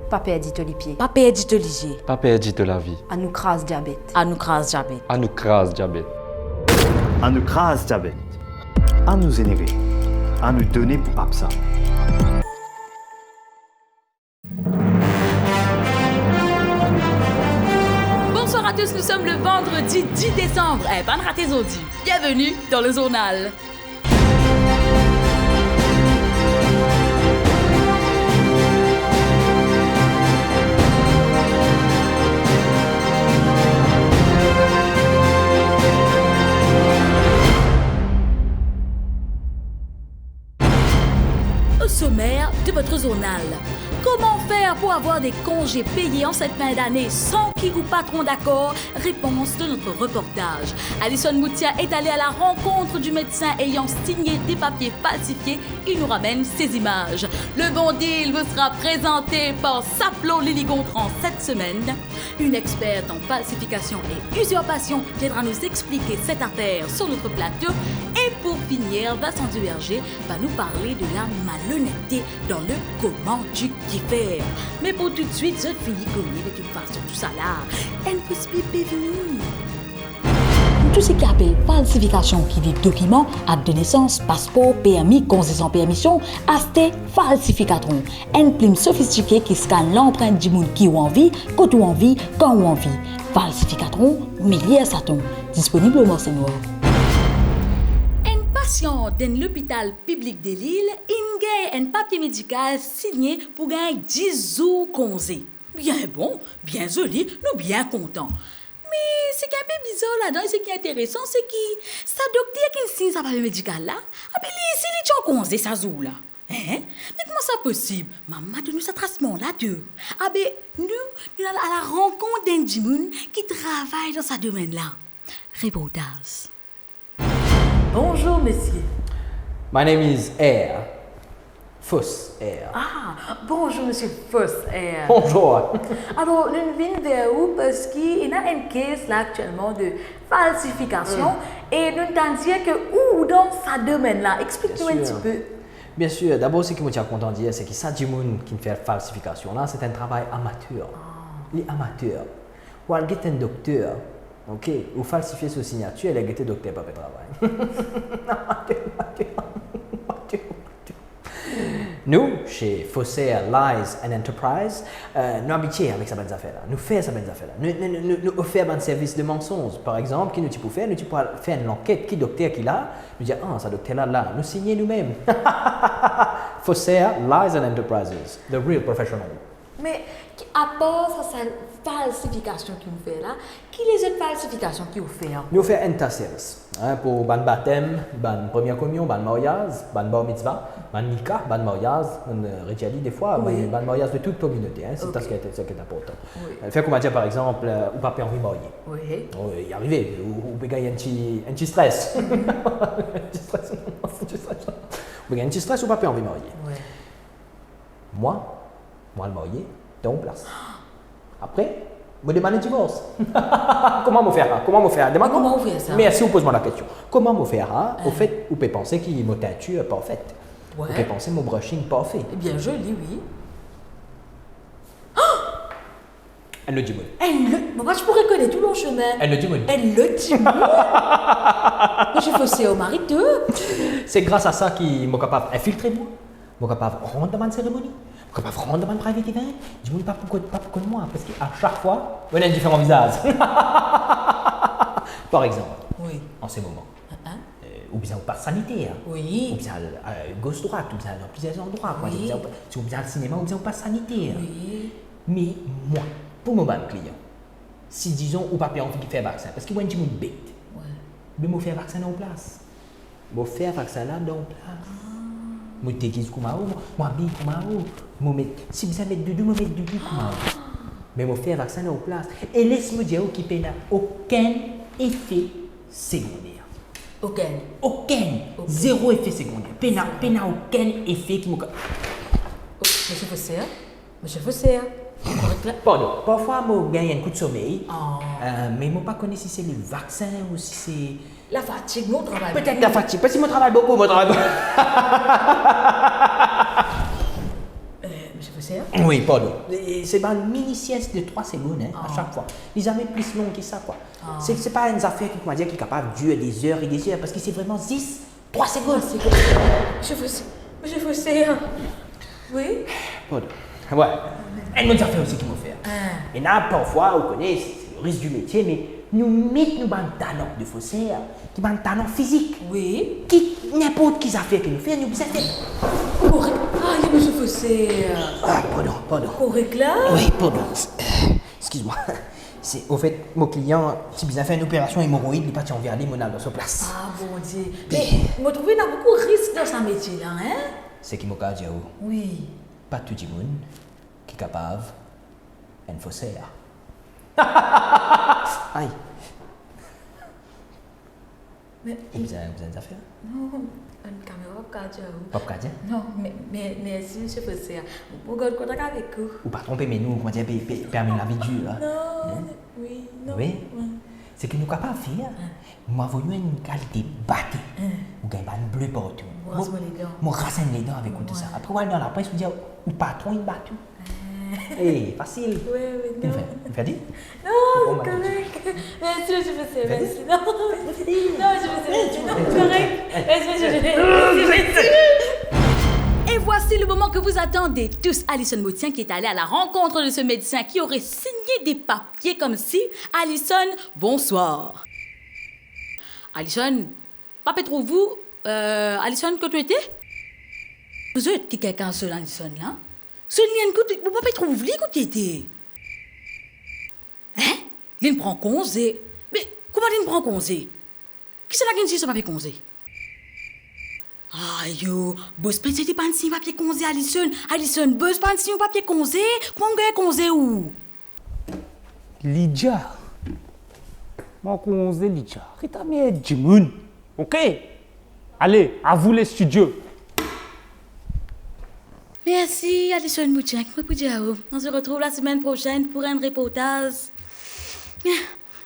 Pas perdre les pieds. Pas perdre les pieds. Pas perdre la vie. À nous crase diabète. À nous crase diabète. À nous crase diabète. À nous crase diabète. À nous énerver. À nous donner pour pas ça. Bonsoir à tous, nous sommes le vendredi 10 décembre. Pas de rater Zodi. Bienvenue dans le journal. Au sommaire de votre journal. Comment faire pour avoir des congés payés en cette fin d'année sans qui ou patron d'accord? Réponse de notre reportage. Alison Moutia est allée à la rencontre du médecin ayant signé des papiers falsifiés. Il nous ramène ces images. Le bon deal vous sera présenté par Saplo Lily Gontran cette semaine. Une experte en falsification et usurpation viendra nous expliquer cette affaire sur notre plateau. Et pour finir, Vincent Duverger va nous parler de la malhonnêteté dans le comment tu kiffer. Mais pour tout de suite, je finis connaître de toute façon tout ça là. Elle peut se bienvenue. Tout ce qui appelle falsification qui dit document, acte de naissance, passeport, permis, congé sans permission, acheter falsificatron. Un plume sophistiqué qui scanne l'empreinte du monde qui ou envie, quand ou envie, quand ou envie. Falsificatron, milliers Satan. Disponible au Marseille Noir. Patient dans l'hôpital public de Lille, il a un papier médical signé pour gagner 10 jours congé. Bien bon, bien joli, nous bien contents. Mais ce qui est un peu bizarre là-dedans, ce qui est intéressant, c'est que sa docteur qui signe sa papier médical là, après ici, il est en congé sa jour là. Hein? Mais comment ça possible? Maman donne nous ce tracement là deux. Ah ben, nous allons à la rencontre d'un Jimoun qui travaille dans ce domaine là. Reportage. Bonjour, monsieur. My name is Air. Fuss Air. Ah, bonjour, monsieur Fuss Air. Bonjour. Alors, nous venons vers vous parce qu'il y a une caisse là actuellement de falsification et nous t'en dire que où dans ce domaine-là, explique-nous un petit peu. Bien sûr, d'abord, ce qui me tient content de dire, c'est que ça, du monde qui fait falsification là, c'est un travail amateur. Les amateurs. Ou alors, un docteur. Ok, ou falsifier sa signature, elle a été docteur pour le travail. Nous, chez Fossair Lies and Enterprise, nous habituons avec ces bonnes affaires-là. Nous faisons ces bonnes affaires-là. Nous offrons un service de mensonge. Par exemple, qui nous peut faire? Nous pouvons faire une enquête qui docteur qui l'a. Nous dire, ah, ça docteur là. Nous signons nous-mêmes. Fossair Lies and Enterprises, the real professional. Mais à part cette falsification qu'il nous fait là, qui les autres falsifications qu'il vous fait? Nous faisons un tas de services. Pour ban baptême, ban première communion, ban mariage, ban bar mitzvah, ban nikah, ban mariage, ban rituali des fois, ban mariage de toute communauté. C'est ça qui est important. Oui. Fait qu'on va dire par exemple, ou pas envie de marier. Oui. Y arriver, ou peut gagner un petit stress. Un petit stress. Ou gagner un petit stress ou pas envie de marier. Oui. Moi, le marié, t'es en place. Après, me demande un divorce. Comment me faire? Comment vous faire ça? Merci, vous posez-moi la question. Comment me faire? Au fait, vous pouvez penser qu'il m'a teinture parfaite. Vous pouvez penser mon brushing parfait. Eh bien, joli, oui. Elle le dit moi. Moi, je pourrais connaître tout le chemin. Elle le dit moi. Elle le dit moi. J'ai faussé au mari d'eux. C'est grâce à ça qu'il m'a capable d'infiltrer moi. M'a capable de rentrer dans une cérémonie. M'a capable de rentrer dans un private event. Dis-moi pas pourquoi moi, parce qu'à chaque fois, on a un différent visage. Par exemple, en ce moment, ou bien au pass sanitaire, ou bien à gauche droite, ou bien dans plusieurs endroits, ou bien au cinéma, ou bien au pass sanitaire. Mais moi, pour mon client, si disons ou pas envie de faire vaccin, parce que moi je suis bête, mais je faire vaccin en place. Je faire vaccin là dans place. Je déguise comme moi habille comme si vous avez deux, je mets deux comme mais je faire vaccin en place. Et laisse-moi dire qu'il n'y a aucun effet secondaire. Aucun. Zéro effet secondaire. Il n'y a aucun effet qui me... Monsieur Fosser. Pardon, parfois je gagne un coup de sommeil, mais je ne pas connais si c'est le vaccin ou si c'est... La fatigue, mon travail. Peut-être la fatigue, parce que je travaille beaucoup, Monsieur professeur? Oui, pardon. C'est pas une mini-sieste de 3 secondes à chaque fois. Les jamais plus long que ça, quoi. C'est pas une affaire qui, comment dire, qui est capable de durer des heures et des heures, parce que c'est vraiment 3 secondes. Je vous sais. Oui? Pardon. Ouais. Et une autre affaire aussi qu'il faut faire. Et là, parfois, vous connaissez, c'est le risque du métier, mais nous mettons un talent de faussaire, qui est un talent physique. Oui. Qui, n'importe qui affaire que nous faisons, nous besoin de Correct. Ah, monsieur Fossé. pardon. Correct là? Oui, pardon. Excuse-moi. C'est, au fait, mon client, si besoin fait une opération hémorroïde, il est parti en verdi, mon dans sa place. Ah, bon Dieu. Mais, vous trouvez qu'il y a beaucoup de risques dans ce métier là, hein? C'est qui m'a dit, Oui. pas tout le monde qui est capable d'un faussaire. Aïe. Mais, Vous avez affaires? non, une caméra pas dire. Pas de cas, Non, mais merci, monsieur Fossé. Vous avez contact avec vous? ou pas tromper, mais nous, comment dire, permis la vie dure. Non, oui, non. Oui. C'est que nous sommes capables de faire. Nous avons une qualité battue. Nous gagnons un bleu partout. Rase-moi les dents. Moi, racine les dents avec tout ça. Après, on va dans la presse, vous dire, le patron, il bat tout. Eh, facile. Oui, non. Vous faites dit? Non, c'est correct. Merci, monsieur Fossé, merci. Non, monsieur Fossé, merci. Non, correct. Merci. Et voici le moment que vous attendez tous. Alison Moutien qui est allée à la rencontre de ce médecin qui aurait signé des papiers comme si... Alison, bonsoir. Alison, pas trouve-vous... Alison, que tu étais? Vous êtes qui quelqu'un seul, Alison, là? Celui qui vous pas trouve lui que tu étais? Hein? Il prend congé. Mais comment il prend congé? Qui c'est là qui ne ce papier congé? Ah yo, boss petit pas si papier congé Alison, boss pas si papier congé, comment gagne congé où? Lydia. Mon congé Lydia. Rita mais Jimoun. OK. Allez, à vous les studios. Merci Alison Moutien, on se retrouve la semaine prochaine pour un reportage.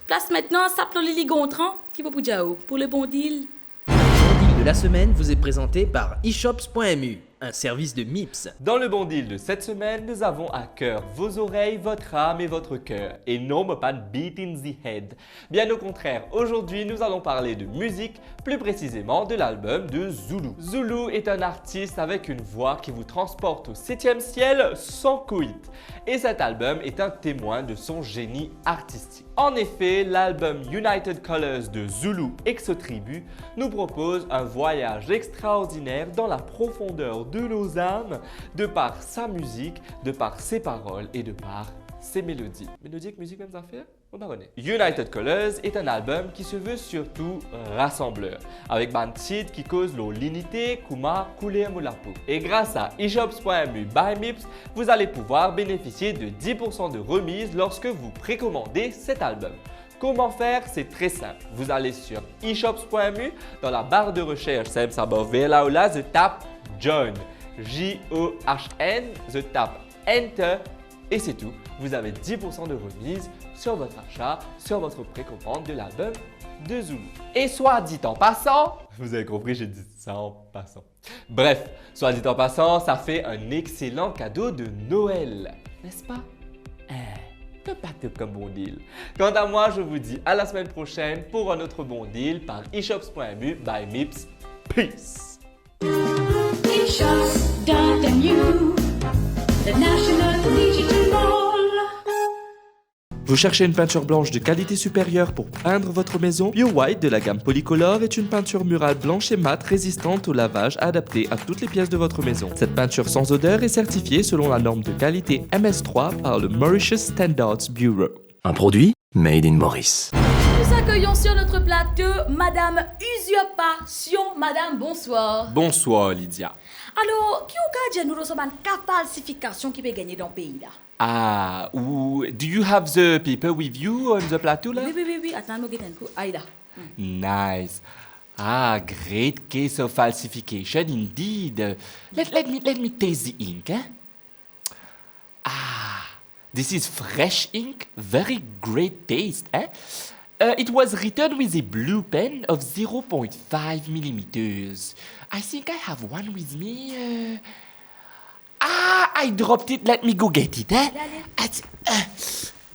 Place maintenant Saplo Lily Gontran qui va pour le bon deal. Le deal de la semaine vous est présenté par eShops.mu, un service de MIPS. Dans le bon deal de cette semaine, nous avons à cœur vos oreilles, votre âme et votre cœur. Et non, pas de beat in the head. Bien au contraire, aujourd'hui, nous allons parler de musique, plus précisément de l'album de Zulu. Zulu est un artiste avec une voix qui vous transporte au 7e ciel sans quit. Et cet album est un témoin de son génie artistique. En effet, l'album United Colors de Zulu Exotribu nous propose un voyage extraordinaire dans la profondeur de nos âmes, de par sa musique, de par ses paroles et de par ses mélodies. Mélodique, musique, même affaire? On va connaître. United Colors est un album qui se veut surtout rassembleur, avec un titre qui cause l'unité, kuma, couler moulapo. Et grâce à eShops.mu by MIPS, vous allez pouvoir bénéficier de 10% de remise lorsque vous précommandez cet album. Comment faire? C'est très simple. Vous allez sur eShops.mu, dans la barre de recherche, je tape Join, J-O-H-N, je tape Enter et c'est tout. Vous avez 10% de remise sur votre achat, sur votre précommande de l'album de Zulu. Et soit dit en passant, vous avez compris, j'ai dit ça en passant. Bref, soit dit en passant, ça fait un excellent cadeau de Noël, n'est-ce pas? Pas top comme bon deal. Quant à moi, je vous dis à la semaine prochaine pour un autre bon deal par eShops.mu by MIPS. Peace! Vous cherchez une peinture blanche de qualité supérieure pour peindre votre maison? Pure White de la gamme Polycolor est une peinture murale blanche et mate résistante au lavage adaptée à toutes les pièces de votre maison. Cette peinture sans odeur est certifiée selon la norme de qualité MS3 par le Mauritius Standards Bureau. Un produit made in Maurice. Nous accueillons sur notre plateau Madame Usurpation. Madame, bonsoir. Bonsoir Lydia. Alors, qui au cas de nous recevoir une falsification qui peut gagner dans le pays là? Ah, do you have the people with you on the plateau là? Oui. Attends, nous guettons un coup. Aïe là. Nice. Ah, great case of falsification indeed. Let me taste the ink. This is fresh ink, very great taste. It was written with a blue pen of 0.5 millimeters. I think I have one with me. I dropped it. Let me go get it.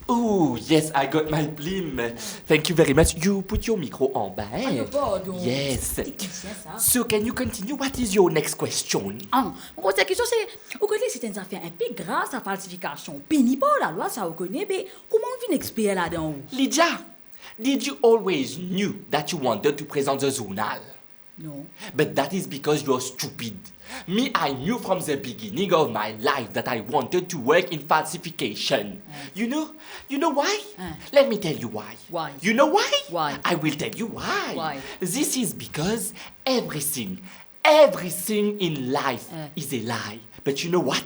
Oh, yes, I got my blim. Thank you very much. You put your micro en bas. pardon. Yes. Technicien, ça. So, can you continue? What is your next question? Mon la question c'est, vous connaissez certaines affaires un peu grâce à falsification. Pénible par la loi, ça vous connaissez, mais comment on vient expert là-dedans? Lydia, did you always knew that you wanted to present the journal? Non. But that is because you're stupid. Me, I knew from the beginning of my life that I wanted to work in falsification. You know why? Let me tell you why. Why? You know why? Why? I will tell you why. Why? This is because everything in life is a lie. But you know what?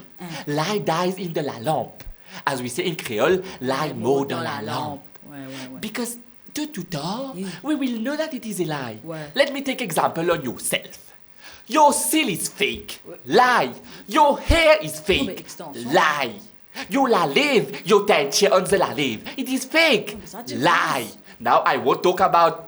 Lie dies in the la lampe. As we say in Creole, lie more dans la lampe. Ouais. Because tout tard, we will know that it is a lie. Ouais. Let me take example on yourself. Your seal is fake. Lie. Your hair is fake. extension. Lie. Your la lèvre, your tête on the la lèvre. It is fake. mais ça, tu Lie. Now I won't talk about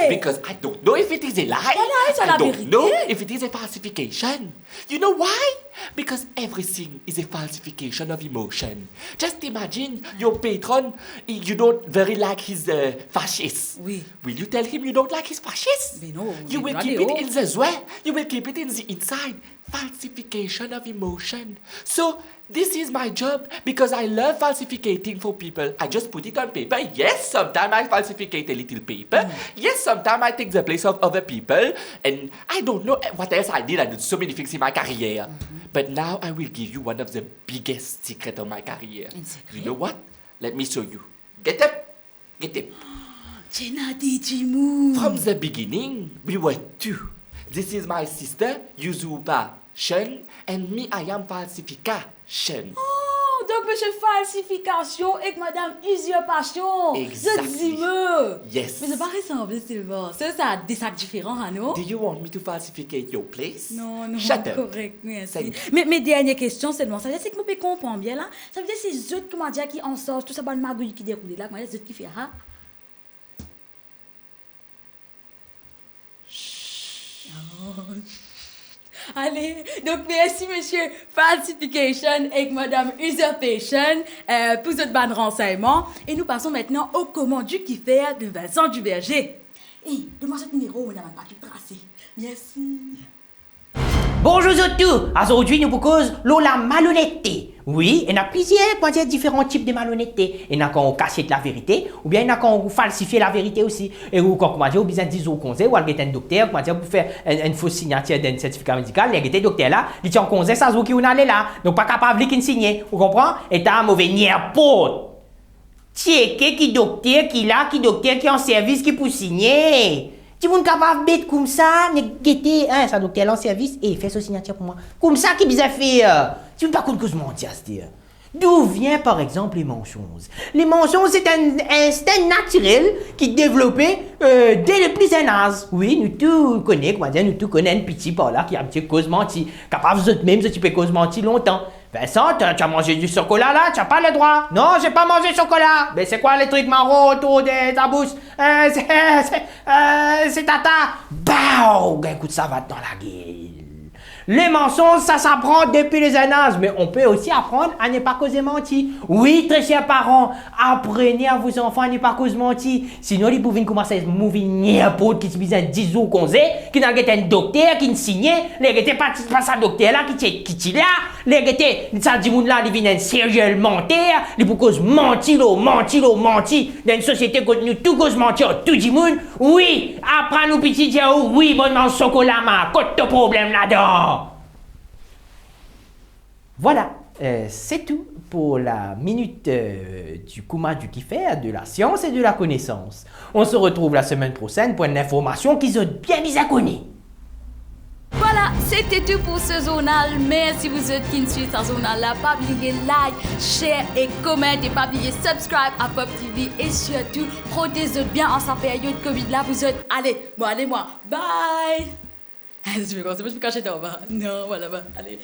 because I don't know if it is a lie. c'est I la don't vérité. know if it is a falsification. You know why? Because everything is a falsification of emotion. Just imagine your patron, you don't very like his fascist. Oui. Will you tell him you don't like his fascist? Mais non, You mais will keep it radio. in the sweat. You will keep it in the inside. Falsification of emotion. So this is my job because I love falsificating for people. I just put it on paper. Yes, sometimes I falsificate a little paper. Yes, sometimes I take the place of other people. And I don't know what else I did. I did so many things in my career. But now I will give you one of the biggest secrets of my career. You know what? Let me show you. Get up. Get up. Jenna Dijimou. From the beginning, we were two. This is my sister, Usurpation, and me, I am Falsification. Oh, donc monsieur falsification et que madame usurpation. Exactly. Je dis-me. Yes. Mais c'est pas ressemblé, c'est bon. Ça a des sacs différents, hein, non? Do you want me to falsificate your place? Non, Shut up. correct, merci. Thank you. Mais mes dernières questions seulement, ça veut dire c'est que je comprends bien là. Ça veut dire c'est les autres qui m'ont dit qui en sortent, tout ça, bonne magouille qui déroule là, comment les autres qui font, hein? Allez, donc merci monsieur Falsification et madame Usurpation pour cette bonne renseignement. Et nous passons maintenant au comment du kiffer de Vincent Duverger. Et demande ce numéro, madame pas tout tracé. Merci. Bonjour à tous. Aujourd'hui, nous proposons la malhonnêteté. Oui, il y a plusieurs différents types de malhonnêteté. Il y en a qui ont caché la vérité, ou bien il y en a qui ont falsifié la vérité aussi. Et ou quand on besoin de dire au conseil, ou un docteur, pour faire une fausse signature d'un certificat médical, les docteurs là, ils sont conseil, ça se qui on allait là. Donc pas capable de signer, vous comprenez? Et t'as un mauvais n'importe. Checker qui docteur qui là, qui docteur qui en service qui pour signer. Tu es capable de comme ça, négater, ça docteur en service et fait ce signature pour moi. Comme ça qui bizarre fait. Tu ne pas compte que je mentir, c'est-à-dire. D'où vient par exemple les mensonges? Les mensonges, c'est un instinct naturel qui est développé dès le plus jeune âge. Oui, nous tous connaissons, nous tous connaissons un petit par là qui a un petit cause menti, capable de même si tu peux cause menti longtemps. Vincent, tu as mangé du chocolat là, tu n'as pas le droit. Non, j'ai pas mangé de chocolat. Mais c'est quoi les trucs marrons autour de ta bouche? C'est tata. Bao! Écoute, ça va dans la gueule. Les mensonges, ça s'apprend depuis les jeunes âges, mais on peut aussi apprendre à ne pas causer menti. Oui, très chers parents, apprenez à vos enfants à ne pas causer menti. Sinon, ils pouvaient commencer à se mouvoir n'importe qui se disait 10 jours qu'on sait, qui n'a pas un docteur, qui ne signait, les gars pas ça docteur là, qui là, les gars, ça dit là, ils viennent sérieux mentir, ils pour cause menti, menti. Dans une société où nous tout cause mentir, tout dit monde. Oui, après nous petit dire oui, bon mange chocolat, ma, quoi de problème là-dedans. Voilà, c'est tout pour la minute du Kuma du Kiffer, de la science et de la connaissance. On se retrouve la semaine prochaine pour une information qu'ils ont bien connue. Voilà, c'était tout pour ce journal. Merci vous êtes qui nous suivez ce journal-là. Pas oublier like, share et comment. Et pas oublier subscribe à Pop TV. Et surtout, protégez-vous bien en cette période Covid-là. Vous êtes, allez, moi. Bye! Je vais me cacher dans le bas. Non, voilà, allez.